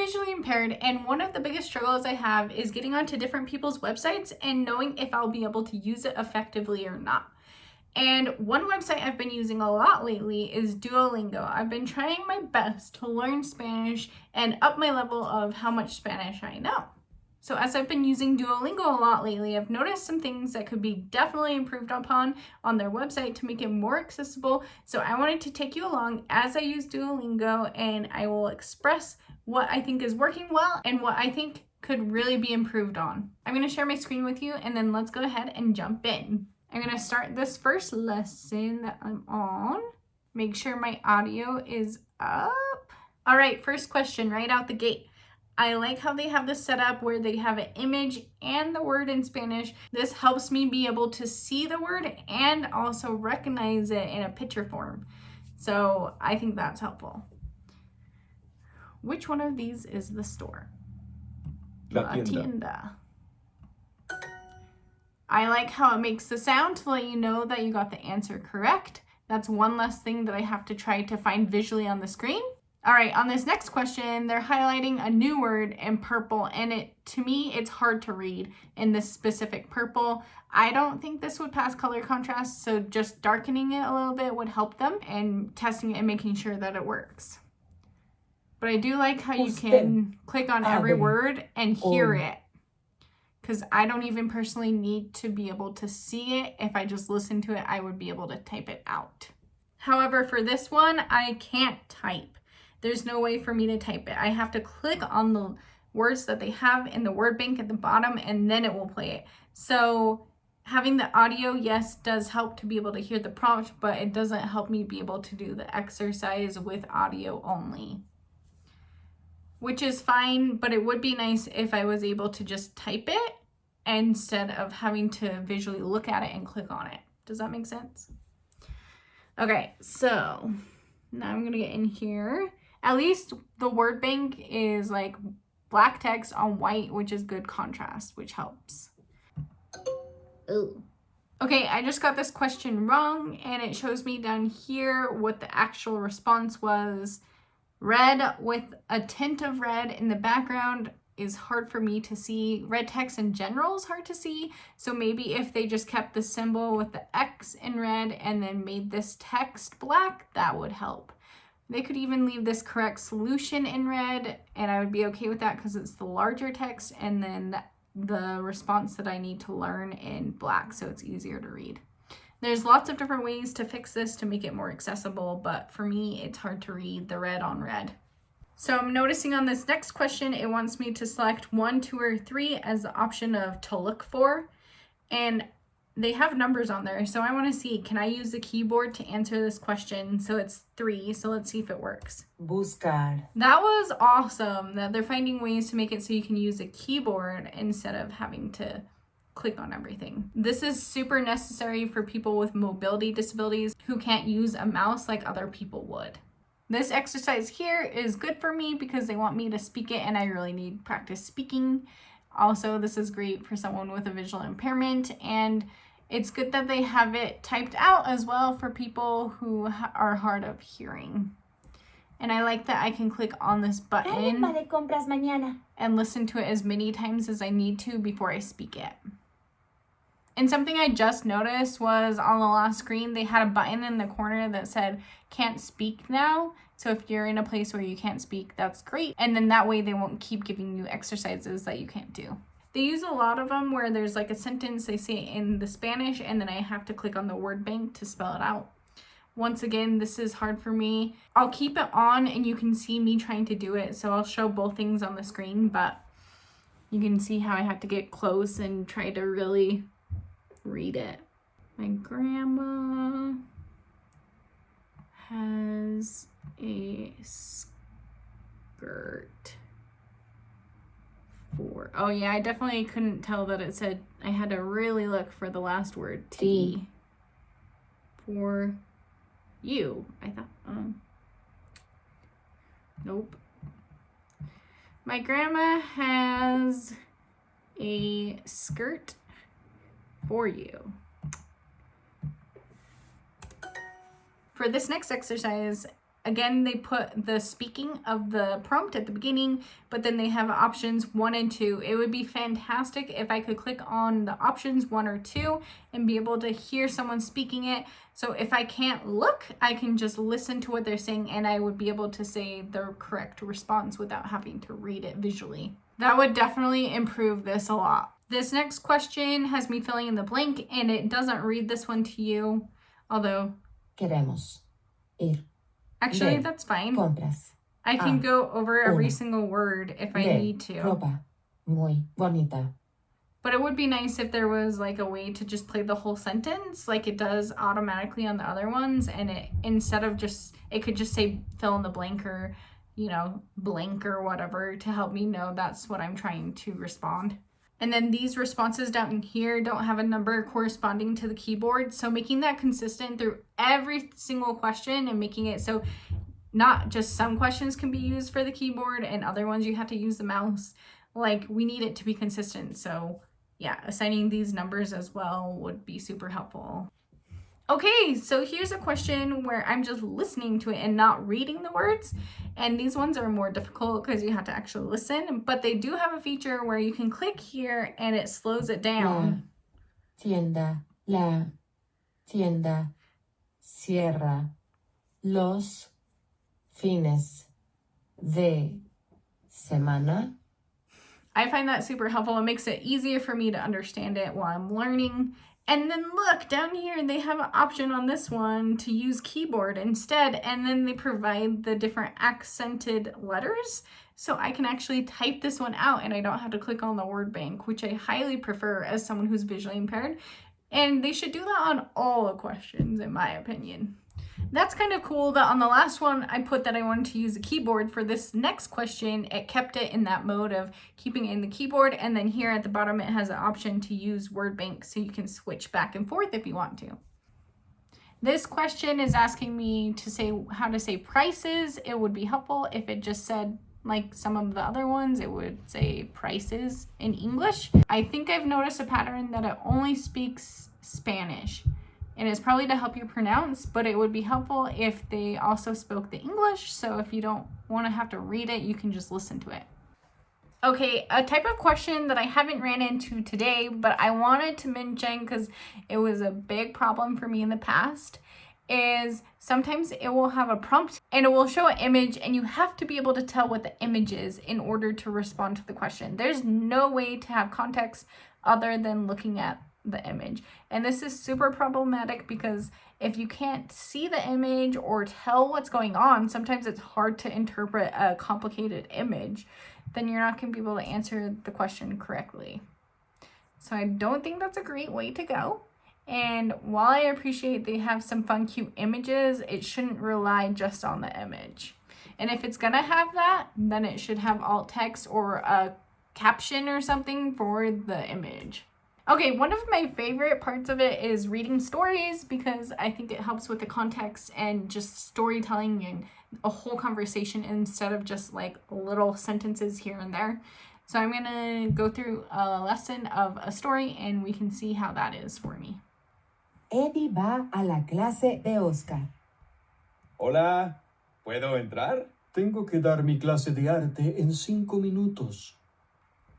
visually impaired, and one of the biggest struggles I have is getting onto different people's websites and knowing if I'll be able to use it effectively or not. And one website I've been using a lot lately is Duolingo. I've been trying my best to learn Spanish and up my level of how much Spanish I know. So as I've been using Duolingo a lot lately, I've noticed some things that could be definitely improved upon on their website to make it more accessible. So I wanted to take you along as I use Duolingo, and I will express what I think is working well and what I think could really be improved on. I'm going to share my screen with you, and then let's go ahead and jump in. I'm going to start this first lesson that I'm on. Make sure my audio is up. All right, first question right out the gate. I like how they have this set up where they have an image and the word in Spanish. This helps me be able to see the word and also recognize it in a picture form. So I think that's helpful. Which one of these is the store? La tienda. I like how it makes the sound to let you know that you got the answer correct. That's one less thing that I have to try to find visually on the screen. All right, on this next question, they're highlighting a new word in purple, and to me, it's hard to read in this specific purple. I don't think this would pass color contrast, so just darkening it a little bit would help them, and testing it and making sure that it works. But I do like how you can click on every word and hear it, because I don't even personally need to be able to see it. If I just listen to it, I would be able to type it out. However, for this one, I can't type. There's no way for me to type it. I have to click on the words that they have in the word bank at the bottom, and then it will play it. So having the audio, yes, does help to be able to hear the prompt, but it doesn't help me be able to do the exercise with audio only, which is fine, but it would be nice if I was able to just type it instead of having to visually look at it and click on it. Does that make sense? Okay, so now I'm gonna get in here. At least the word bank is like black text on white, which is good contrast, which helps. Ooh. Okay, I just got this question wrong, and it shows me down here what the actual response was. Red with a tint of red in the background is hard for me to see. Red text in general is hard to see, so maybe if they just kept the symbol with the X in red and then made this text black, that would help. They could even leave this correct solution in red, and I would be okay with that because it's the larger text, and then the response that I need to learn in black so it's easier to read. There's lots of different ways to fix this to make it more accessible, but for me, it's hard to read the red on red. So I'm noticing on this next question, it wants me to select 1, 2, or 3 as the option of to look for, and they have numbers on there. So I want to see, can I use the keyboard to answer this question? So it's 3, so let's see if it works. Buscar. That was awesome that they're finding ways to make it so you can use a keyboard instead of having to click on everything. This is super necessary for people with mobility disabilities who can't use a mouse like other people would. This exercise here is good for me because they want me to speak it, and I really need practice speaking. Also, this is great for someone with a visual impairment, and it's good that they have it typed out as well for people who are hard of hearing. And I like that I can click on this button and listen to it as many times as I need to before I speak it. And something I just noticed was on the last screen, they had a button in the corner that said, can't speak now. So if you're in a place where you can't speak, that's great. And then that way they won't keep giving you exercises that you can't do. They use a lot of them where there's like a sentence, they say it in the Spanish, and then I have to click on the word bank to spell it out. Once again, this is hard for me. I'll keep it on and you can see me trying to do it. So I'll show both things on the screen, but you can see how I have to get close and try to really read it. My grandma has a skirt for, oh yeah, I definitely couldn't tell that it said, I had to really look for the last word, T. For you, I thought, nope. My grandma has a skirt for you. For this next exercise, Again, they put the speaking of the prompt at the beginning, but then they have options 1 and 2. It would be fantastic if I could click on the options 1 or 2 and be able to hear someone speaking it. So if I can't look, I can just listen to what they're saying and I would be able to say the correct response without having to read it visually. That would definitely improve this a lot. This next question has me filling in the blank and it doesn't read this one to you, although Queremos ir. actually Ver. that's fine. Compras. I can go over every Una. single word if I Ver. need to. Ropa. Muy bonita. But it would be nice if there was like a way to just play the whole sentence like it does automatically on the other ones, and it instead of just, it could just say fill in the blank or, you know, blank or whatever to help me know that's what I'm trying to respond. And then these responses down here don't have a number corresponding to the keyboard. So making that consistent through every single question and making it so not just some questions can be used for the keyboard and other ones you have to use the mouse. Like, we need it to be consistent. So yeah, assigning these numbers as well would be super helpful. Okay, so here's a question where I'm just listening to it and not reading the words. And these ones are more difficult because you have to actually listen. But they do have a feature where you can click here and it slows it down. La tienda cierra los fines de semana. I find that super helpful. It makes it easier for me to understand it while I'm learning. And then look down here, they have an option on this one to use keyboard instead. And then they provide the different accented letters. So I can actually type this one out and I don't have to click on the word bank, which I highly prefer as someone who's visually impaired. And they should do that on all the questions, in my opinion. That's kind of cool that on the last one, I put that I wanted to use a keyboard. For this next question, it kept it in that mode of keeping it in the keyboard. And then here at the bottom, it has an option to use word bank, so you can switch back and forth if you want to. This question is asking me to say how to say prices. It would be helpful if it just said, like some of the other ones, it would say prices in English. I think I've noticed a pattern that it only speaks Spanish. And it's probably to help you pronounce, but it would be helpful if they also spoke the English. So if you don't want to have to read it, you can just listen to it. Okay, a type of question that I haven't ran into today, but I wanted to mention because it was a big problem for me in the past, is sometimes it will have a prompt and it will show an image and you have to be able to tell what the image is in order to respond to the question. There's no way to have context other than looking at the image. And this is super problematic because if you can't see the image or tell what's going on, sometimes it's hard to interpret a complicated image, then you're not going to be able to answer the question correctly. So I don't think that's a great way to go. And while I appreciate they have some fun, cute images, it shouldn't rely just on the image. And if it's gonna have that, then it should have alt text or a caption or something for the image. Okay, one of my favorite parts of it is reading stories because I think it helps with the context and just storytelling and a whole conversation instead of just like little sentences here and there. So I'm gonna go through a lesson of a story and we can see how that is for me. Eddie va a la clase de Oscar. Hola, ¿puedo entrar? Tengo que dar mi clase de arte en 5 minutos.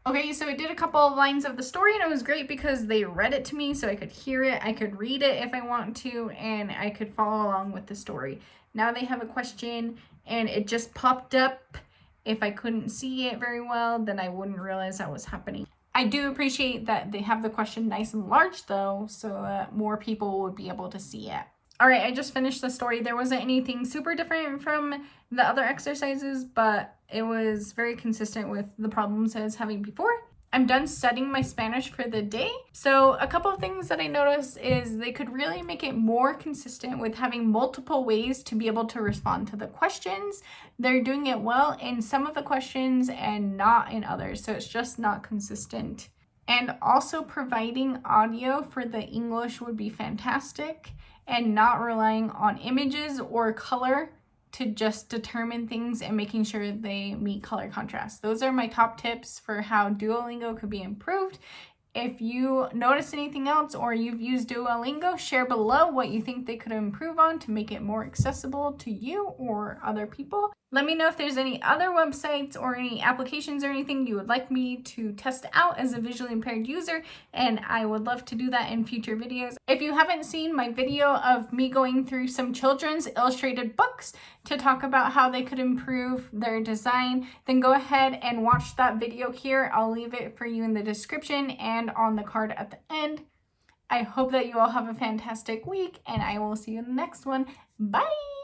Okay, so I did a couple of lines of the story and it was great because they read it to me so I could hear it, I could read it if I want to, and I could follow along with the story. Now they have a question and it just popped up. If I couldn't see it very well, then I wouldn't realize that was happening. I do appreciate that they have the question nice and large though, so that more people would be able to see it. All right, I just finished the story. There wasn't anything super different from the other exercises, but it was very consistent with the problems I was having before. I'm done studying my Spanish for the day. So a couple of things that I noticed is they could really make it more consistent with having multiple ways to be able to respond to the questions. They're doing it well in some of the questions and not in others. So it's just not consistent. And also providing audio for the English would be fantastic, and not relying on images or color to just determine things and making sure they meet color contrast. Those are my top tips for how Duolingo could be improved. If you notice anything else or you've used Duolingo, share below what you think they could improve on to make it more accessible to you or other people. Let me know if there's any other websites or any applications or anything you would like me to test out as a visually impaired user, and I would love to do that in future videos. If you haven't seen my video of me going through some children's illustrated books to talk about how they could improve their design, then go ahead and watch that video here. I'll leave it for you in the description and on the card at the end. I hope that you all have a fantastic week, and I will see you in the next one. Bye!